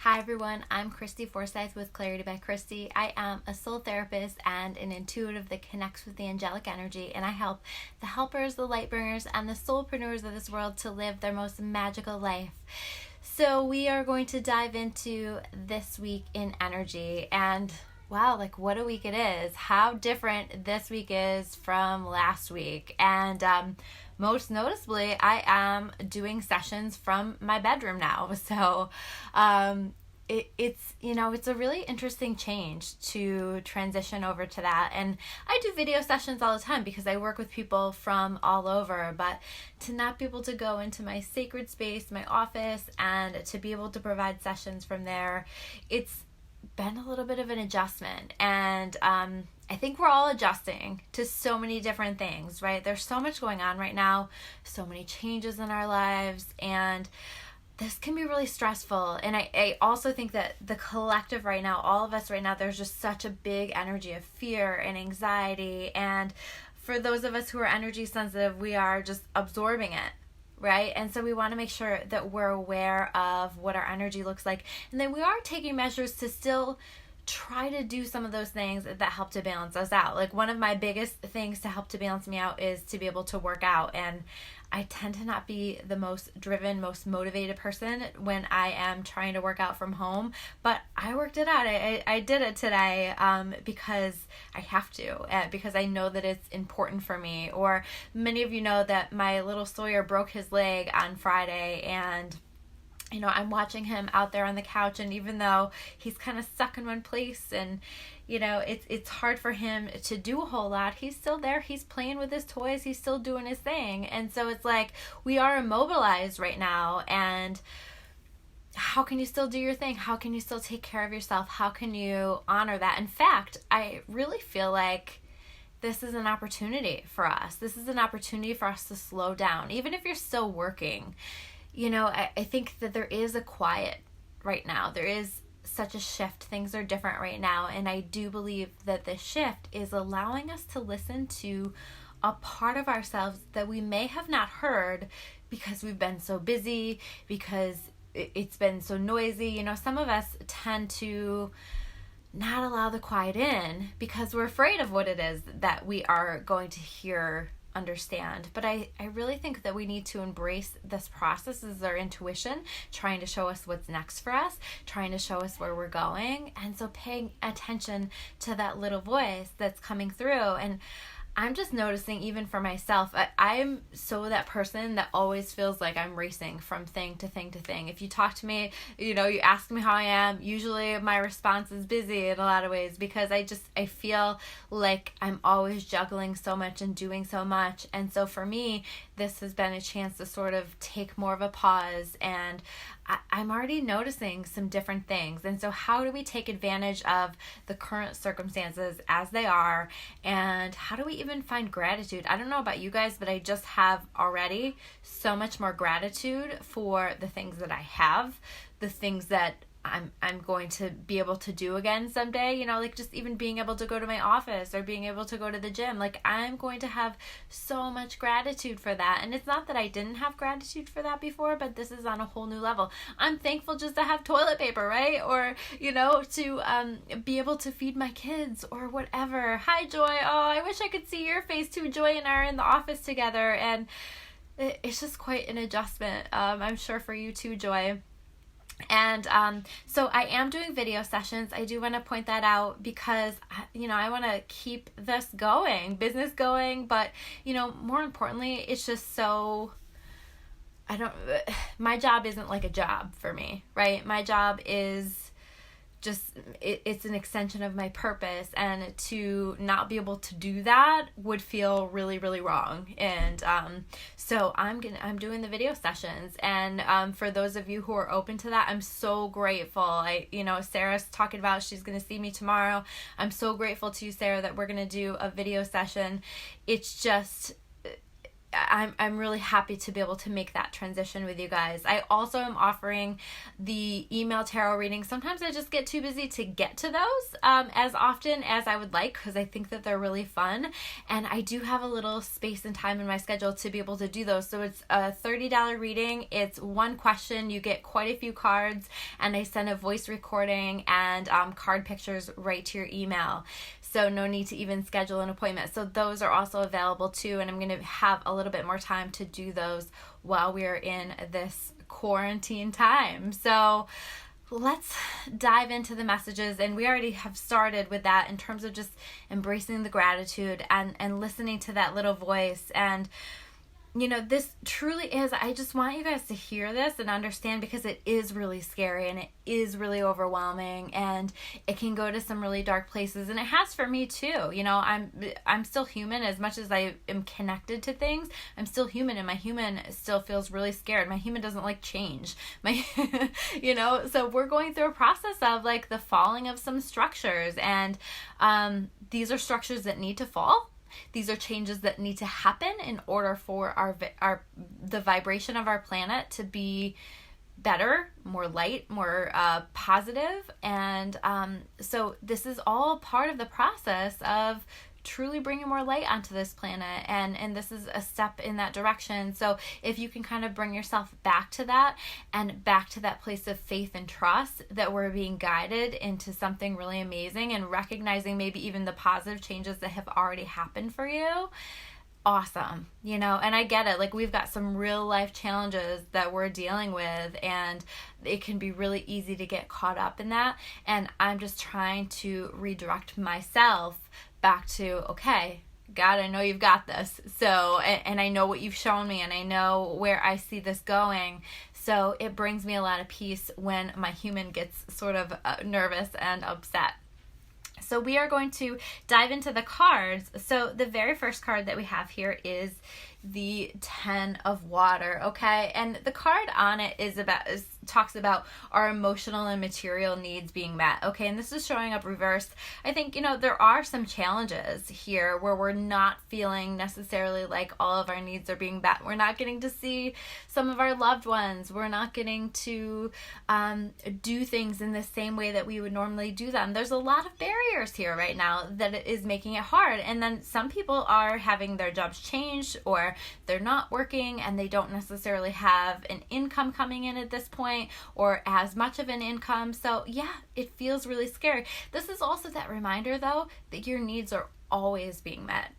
Hi everyone, I'm Christy Forsyth with Clarity by Christy. I am a soul therapist and an intuitive that connects with the angelic energy, and I help the helpers, the light bringers, and the soulpreneurs of this world to live their most magical life. So we are going to dive into this week in energy, and wow, what a week it is. How different this week is from last week. And most noticeably, I am doing sessions from my bedroom now. So it's a really interesting change to transition over to that. And I do video sessions all the time because I work with people from all over, but to not be able to go into my sacred space, my office, and to be able to provide sessions from there, it's been a little bit of an adjustment. And I think we're all adjusting to so many different things, right? There's so much going on right now, so many changes in our lives, and this can be really stressful. And I also think that the collective right now, all of us right now, there's just such a big energy of fear and anxiety. And for those of us who are energy sensitive, we are just absorbing it, right? And so we want to make sure that we're aware of what our energy looks like. And then we are taking measures to still try to do some of those things that help to balance us out. Like one of my biggest things to help to balance me out is to be able to work out. And I tend to not be the most driven, most motivated person when I am trying to work out from home, but I worked it out. I did it today because I have to, because I know that it's important for me. Or many of you know that my little Sawyer broke his leg on Friday, and I'm watching him out there on the couch, and even though he's kind of stuck in one place and it's hard for him to do a whole lot, he's still there. He's playing with his toys. He's still doing his thing. And so it's like we are immobilized right now. And how can you still do your thing? How can you still take care of yourself? How can you honor that? In fact, I really feel like this is an opportunity for us. This is an opportunity for us to slow down. Even if you're still working, I think that there is a quiet right now. There is such a shift. Things are different right now. And I do believe that this shift is allowing us to listen to a part of ourselves that we may have not heard because we've been so busy, because it's been so noisy. Some of us tend to not allow the quiet in because we're afraid of what it is that we are going to hear, understand. But I really think that we need to embrace this process as our intuition trying to show us what's next for us, trying to show us where we're going. And so paying attention to that little voice that's coming through. And I'm just noticing, even for myself, I'm so that person that always feels like I'm racing from thing to thing to thing. If you talk to me, you ask me how I am, usually my response is busy in a lot of ways, because I feel like I'm always juggling so much and doing so much. And so for me, this has been a chance to sort of take more of a pause, and I'm already noticing some different things. And so how do we take advantage of the current circumstances as they are? And how do we even find gratitude? I don't know about you guys, but I just have already so much more gratitude for the things that I have, the things that I'm going to be able to do again someday, just even being able to go to my office or being able to go to the gym. I'm going to have so much gratitude for that. And it's not that I didn't have gratitude for that before, but this is on a whole new level. I'm thankful just to have toilet paper, right? Or, to be able to feed my kids or whatever. Hi, Joy. Oh, I wish I could see your face too. Joy and I are in the office together, and it's just quite an adjustment. I'm sure for you too, Joy. And so I am doing video sessions. I do want to point that out because, I want to keep this going, business going. But, more importantly, it's just so, my job isn't like a job for me, right? My job is just, it's an extension of my purpose, and to not be able to do that would feel really, really wrong. And so I'm doing the video sessions, and for those of you who are open to that, I'm so grateful. Sarah's talking about she's going to see me tomorrow. I'm so grateful to you, Sarah, that we're going to do a video session. It's just, I'm really happy to be able to make that transition with you guys. I also am offering the email tarot reading. Sometimes I just get too busy to get to those as often as I would like, because I think that they're really fun, and I do have a little space and time in my schedule to be able to do those. So it's a $30 reading. It's one question. You get quite a few cards, and I send a voice recording and card pictures right to your email. So no need to even schedule an appointment. So those are also available too, and I'm going to have a little bit more time to do those while we're in this quarantine time. So let's dive into the messages, and we already have started with that in terms of just embracing the gratitude and listening to that little voice. And you know, this truly is, I just want you guys to hear this and understand, because it is really scary and it is really overwhelming, and it can go to some really dark places, and it has for me too. You know, I'm still human. As much as I am connected to things, I'm still human, and my human still feels really scared. My human doesn't like change. You know, so we're going through a process of like the falling of some structures, and these are structures that need to fall. These are changes that need to happen in order for the vibration of our planet to be better, more light, more positive. And so this is all part of the process of truly bringing more light onto this planet, and this is a step in that direction. So if you can kind of bring yourself back to that, and back to that place of faith and trust that we're being guided into something really amazing, and recognizing maybe even the positive changes that have already happened for you, awesome. You know, and I get it, like we've got some real life challenges that we're dealing with, and it can be really easy to get caught up in that. And I'm just trying to redirect myself back to, okay, God, I know you've got this. So, and I know what you've shown me, and I know where I see this going. So it brings me a lot of peace when my human gets sort of nervous and upset. So we are going to dive into the cards. So the very first card that we have here is the 10 of water, okay? And the card on it talks about our emotional and material needs being met, okay? And this is showing up reversed. I think, you know, there are some challenges here where we're not feeling necessarily like all of our needs are being met. We're not getting to see some of our loved ones. We're not getting to do things in the same way that we would normally do them. There's a lot of barriers here right now that is making it hard. And then some people are having their jobs changed, or they're not working and they don't necessarily have an income coming in at this point, or as much of an income. So yeah, it feels really scary. This is also that reminder though, that your needs are always being met.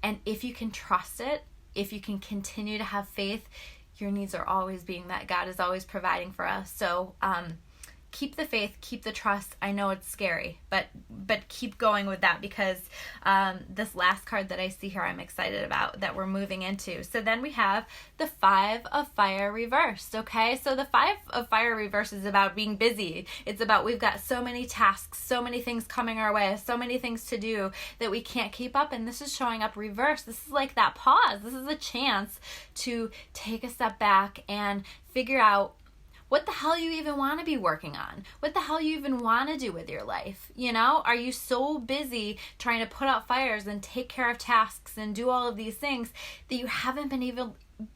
And if you can trust it, if you can continue to have faith, your needs are always being met. God is always providing for us. So keep the faith, keep the trust. I know it's scary, but keep going with that, because this last card that I see here, I'm excited about, that we're moving into. So then we have the 5 of Fire reversed, okay? So the 5 of Fire reversed is about being busy. It's about we've got so many tasks, so many things coming our way, so many things to do that we can't keep up, and this is showing up reversed. This is like that pause. This is a chance to take a step back and figure out what the hell you even want to be working on? What the hell you even want to do with your life? You know, are you so busy trying to put out fires and take care of tasks and do all of these things that you haven't been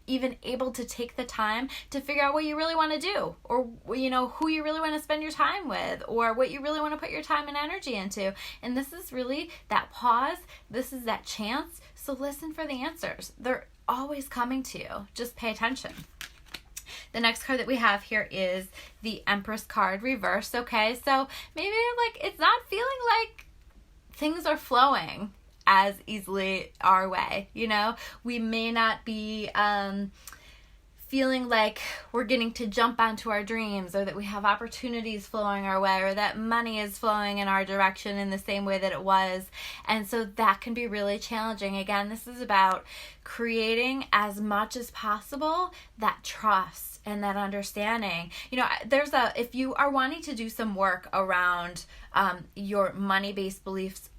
even able to take the time to figure out what you really want to do, or, you know, who you really want to spend your time with, or what you really want to put your time and energy into? And this is really that pause. This is that chance. So listen for the answers. They're always coming to you. Just pay attention. The next card that we have here is the Empress card reversed, okay? So maybe like it's not feeling like things are flowing as easily our way, you know? We may not be feeling like we're getting to jump onto our dreams, or that we have opportunities flowing our way, or that money is flowing in our direction in the same way that it was. And so that can be really challenging. Again, this is about creating as much as possible that trust and that understanding. You know, if you are wanting to do some work around your money-based beliefs,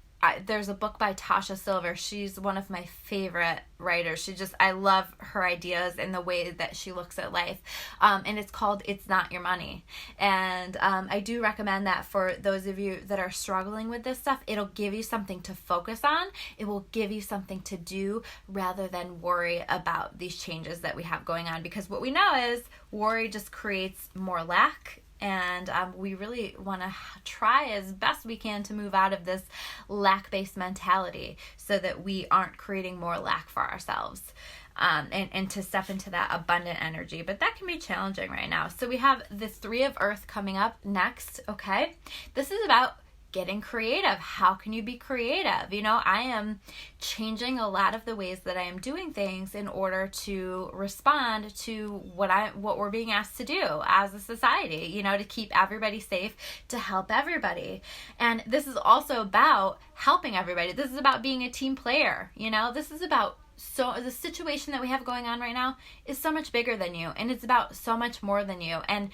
there's a book by Tasha Silver. She's one of my favorite writers. I love her ideas and the way that she looks at life. And it's called It's Not Your Money. And I do recommend that for those of you that are struggling with this stuff. It'll give you something to focus on. It will give you something to do rather than worry about these changes that we have going on. Because what we know is worry just creates more lack. And we really want to try as best we can to move out of this lack-based mentality so that we aren't creating more lack for ourselves, and to step into that abundant energy. But that can be challenging right now. So we have the 3 of Earth coming up next, okay? This is about getting creative. How can you be creative? I am changing a lot of the ways that I am doing things in order to respond to what we're being asked to do as a society, to keep everybody safe, to help everybody. And this is also about helping everybody. This is about being a team player. This is about, so the situation that we have going on right now is so much bigger than you, and it's about so much more than you. And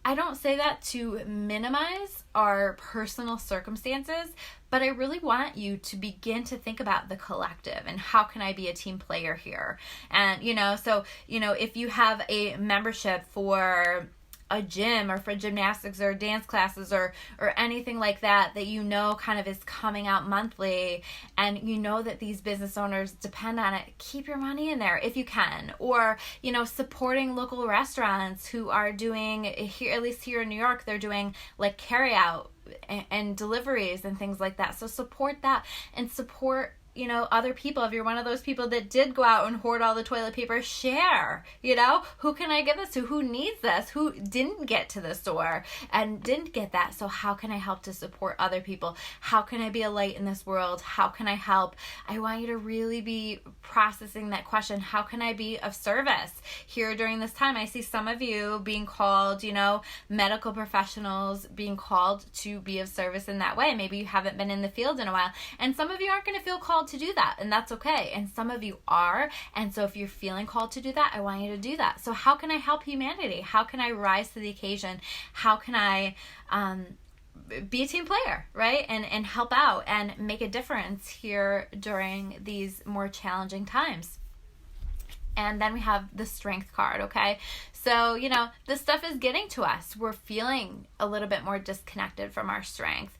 I don't say that to minimize our personal circumstances, but I really want you to begin to think about the collective and how can I be a team player here? And, if you have a membership for a gym or for gymnastics or dance classes or anything like that kind of is coming out monthly, and that these business owners depend on it, keep your money in there if you can. Or supporting local restaurants who are doing, here, at least here in New York, they're doing like carry out and deliveries and things like that. So support that, and support other people. If you're one of those people that did go out and hoard all the toilet paper, share, who can I give this to? Who needs this? Who didn't get to the store and didn't get that? So how can I help to support other people? How can I be a light in this world? How can I help? I want you to really be processing that question. How can I be of service here during this time? I see some of you being called, medical professionals being called to be of service in that way. Maybe you haven't been in the field in a while, and some of you aren't going to feel called to do that, and that's okay. And some of you are, and so if you're feeling called to do that, I want you to do that. So how can I help humanity? How can I rise to the occasion? How can I be a team player, right? And help out and make a difference here during these more challenging times. And then we have the Strength card, okay? So, this stuff is getting to us. We're feeling a little bit more disconnected from our strength.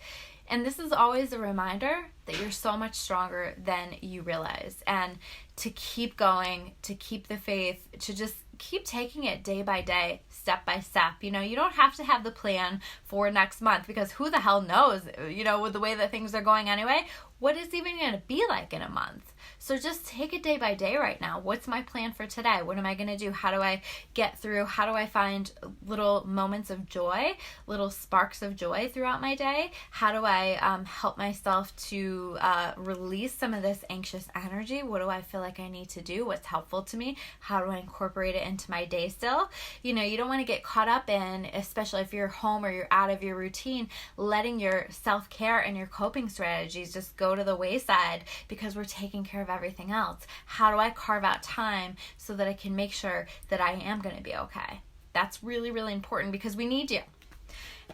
And this is always a reminder that you're so much stronger than you realize. And to keep going, to keep the faith, to just keep taking it day by day, step by step. You don't have to have the plan for next month, because who the hell knows, with the way that things are going anyway, what is even going to be like in a month? So just take it day by day right now. What's my plan for today? What am I going to do? How do I get through? How do I find little moments of joy, little sparks of joy throughout my day? How do I help myself to release some of this anxious energy? What do I feel like I need to do? What's helpful to me? How do I incorporate it into my day still? You don't want to get caught up in, especially if you're home or you're out of your routine, letting your self-care and your coping strategies just go to the wayside because we're taking care of everything else. How do I carve out time so that I can make sure that I am going to be okay? That's really, really important, because we need you.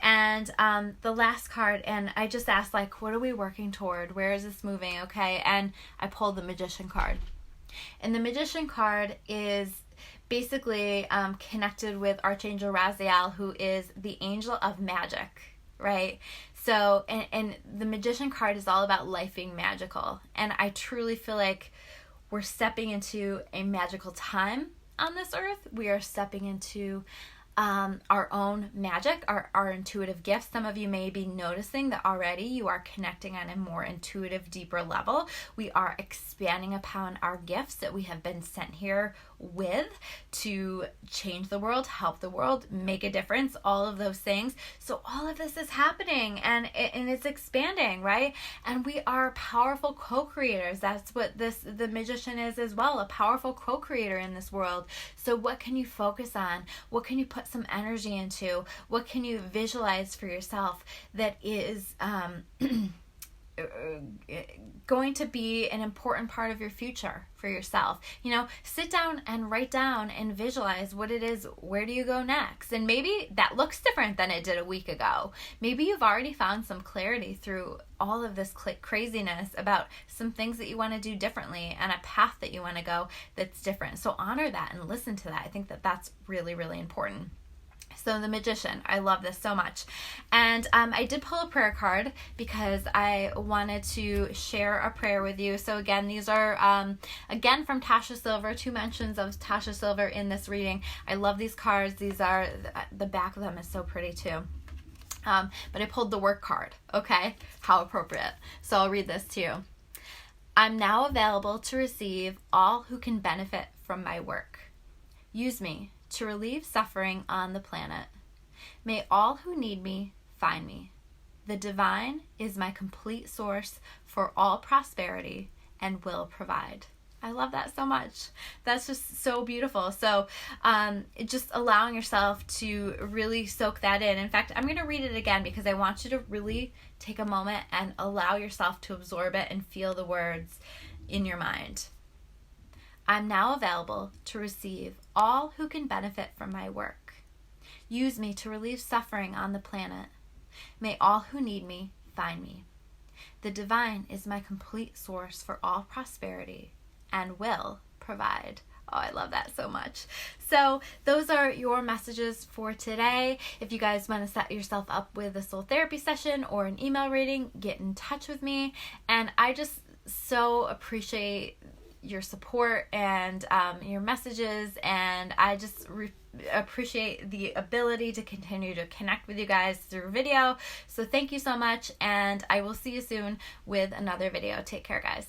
And the last card, and I just asked, what are we working toward? Where is this moving? Okay. And I pulled the Magician card. And the Magician card is basically connected with Archangel Raziel, who is the angel of magic, right? So, and the Magician card is all about life being magical. And I truly feel like we're stepping into a magical time on this earth. We are stepping into our own magic, our intuitive gifts. Some of you may be noticing that already you are connecting on a more intuitive, deeper level. We are expanding upon our gifts that we have been sent here with to change the world, help the world, make a difference, all of those things. So all of this is happening, and it's expanding, right? And we are powerful co-creators. That's what the Magician is as well, a powerful co-creator in this world. So what can you focus on? What can you put some energy into? What can you visualize for yourself that is going to be an important part of your future for yourself. You know, sit down and write down and visualize what it is. Where do you go next? And maybe that looks different than it did a week ago. Maybe you've already found some clarity through all of this craziness about some things that you want to do differently and a path that you want to go that's different. So honor that and listen to that. I think that that's really, really important. So the Magician, I love this so much. And I did pull a prayer card because I wanted to share a prayer with you. So again, these are, again, from Tasha Silver, 2 mentions of Tasha Silver in this reading. I love these cards. These are, the back of them is so pretty too. But I pulled the work card, okay? How appropriate. So I'll read this to you. I'm now available to receive all who can benefit from my work. Use me to relieve suffering on the planet. May all who need me find me. The divine is my complete source for all prosperity and will provide. I love that so much. That's just so beautiful. So just allowing yourself to really soak that in. In fact, I'm going to read it again because I want you to really take a moment and allow yourself to absorb it and feel the words in your mind. I'm now available to receive all who can benefit from my work. Use me to relieve suffering on the planet. May all who need me find me. The divine is my complete source for all prosperity and will provide. Oh, I love that so much. So those are your messages for today. If you guys want to set yourself up with a soul therapy session or an email reading, get in touch with me. And I just so appreciate your support and your messages, and I just appreciate the ability to continue to connect with you guys through video. So thank you so much, and I will see you soon with another video. Take care, guys.